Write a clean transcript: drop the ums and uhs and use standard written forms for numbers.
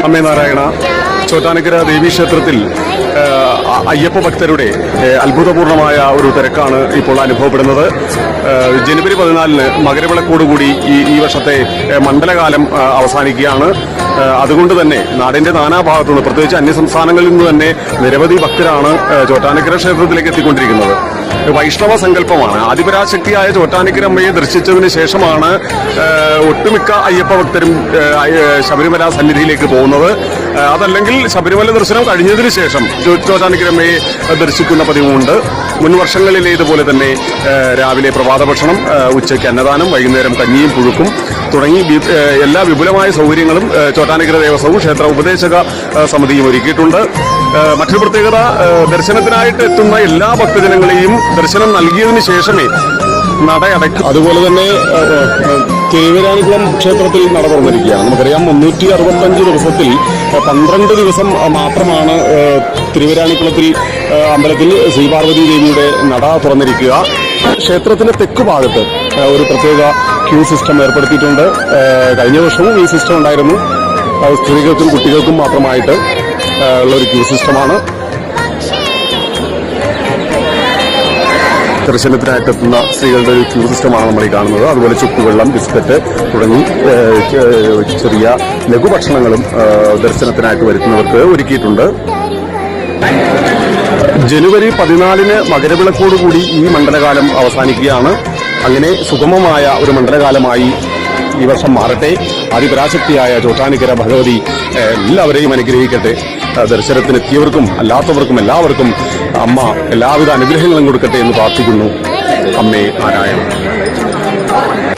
അമ്മേ നാരായണ. ചോറ്റാനിക്കര ദേവീക്ഷേത്രത്തിൽ അയ്യപ്പ ഭക്തരുടെ അത്ഭുതപൂർണമായ ഒരു തിരക്കാണ് ഇപ്പോൾ അനുഭവപ്പെടുന്നത്. ജനുവരി 14 മകരവിളക്കോടുകൂടി ഈ വർഷത്തെ മണ്ഡലകാലം അവസാനിക്കുകയാണ്. അതുകൊണ്ട് തന്നെ നാടിന്റെ നാനാഭാഗത്തുനിന്ന്, പ്രത്യേകിച്ച് അന്യസംസ്ഥാനങ്ങളിൽ നിന്ന് തന്നെ നിരവധി ഭക്തരാണ് ചോറ്റാനിക്കര ക്ഷേത്രത്തിലേക്ക് എത്തിക്കൊണ്ടിരിക്കുന്നത്. വൈഷ്ണവ സങ്കല്പമാണ്. ആദിപരാശക്തിയായ ചോറ്റാനിക്കരമ്മയെ ദർശിച്ചതിന് ശേഷമാണ് ഒട്ടുമിക്ക അയ്യപ്പ ഭക്തരും ശബരിമല സന്നിധിയിലേക്ക് പോകുന്നത്. അതല്ലെങ്കിൽ ശബരിമല ദർശനം കഴിഞ്ഞതിന് ശേഷം ചോറ്റാനിക്കരമ്മയെ ദർശിക്കുന്ന പതിവുമുണ്ട്. മുൻ വർഷങ്ങളിലെ ഇതുപോലെ തന്നെ രാവിലെ പ്രഭാത ഭക്ഷണം, ഉച്ചയ്ക്ക് അന്നദാനം, വൈകുന്നേരം കഞ്ഞിയും പുഴുക്കും തുടങ്ങി എല്ലാ വിപുലമായ സൗകര്യങ്ങളും ചോറ്റാനിക്കര ദേവസ്വവും ക്ഷേത്ര ഉപദേശക സമിതിയും ഒരുക്കിയിട്ടുണ്ട്. മറ്റൊരു പ്രത്യേകത, ദർശനത്തിനായിട്ട് എത്തുന്ന എല്ലാ ഭക്തജനങ്ങളെയും ദർശനം നൽകിയതിനു ശേഷമേ നട അടയ്ക്കും. അതുപോലെ തന്നെ തിരുവരാണിക്കുളം ക്ഷേത്രത്തിൽ നട തുറന്നിരിക്കുകയാണ്. നമുക്കറിയാം 365 ദിവസത്തിൽ 12 ദിവസം മാത്രമാണ് തിരുവരാണിക്കുളത്തിൽ അമ്പലത്തിൽ ശ്രീപാർവതി ദേവിയുടെ നട തുറന്നിരിക്കുക. ക്ഷേത്രത്തിന്റെ തെക്കു ഭാഗത്ത് ഒരു പ്രത്യേക ക്യൂ സിസ്റ്റം ഏർപ്പെടുത്തിയിട്ടുണ്ട്. കഴിഞ്ഞ വർഷവും ഈ സിസ്റ്റം ഉണ്ടായിരുന്നു. സ്ത്രീകൾക്കും കുട്ടികൾക്കും മാത്രമായിട്ട് ഉള്ള ഒരു ക്യൂ സിസ്റ്റമാണ്. ദർശനത്തിനായിട്ടെത്തുന്ന സ്ത്രീകളുടെ ഒരു ക്യൂ സിസ്റ്റമാണ് നമ്മൾ ഈ കാണുന്നത്. അതുപോലെ ചുക്കുവെള്ളം, ബിസ്ക്കറ്റ് തുടങ്ങി ചെറിയ ലഘുഭക്ഷണങ്ങളും ദർശനത്തിനായിട്ട് വരുത്തുന്നവർക്ക് ഒരുക്കിയിട്ടുണ്ട്. ജനുവരി 14 മകരവിളക്കോടുകൂടി ഈ മണ്ഡലകാലം അവസാനിക്കുകയാണ്. അങ്ങനെ സുഗമമായ ഒരു മണ്ഡലകാലമായി ഈ വർഷം മാറട്ടെ. ആദിപരാശക്തിയായ ചോറ്റാനിക്കര ഭഗവതി എല്ലാവരെയും അനുഗ്രഹിക്കട്ടെ. ദർശനത്തിനെത്തിയവർക്കും അല്ലാത്തവർക്കും എല്ലാവർക്കും അമ്മ എല്ലാവിധ അനുഗ്രഹങ്ങളും കൊടുക്കട്ടെ എന്ന് പ്രാർത്ഥിക്കുന്നു. അമ്മേ നാരായണ.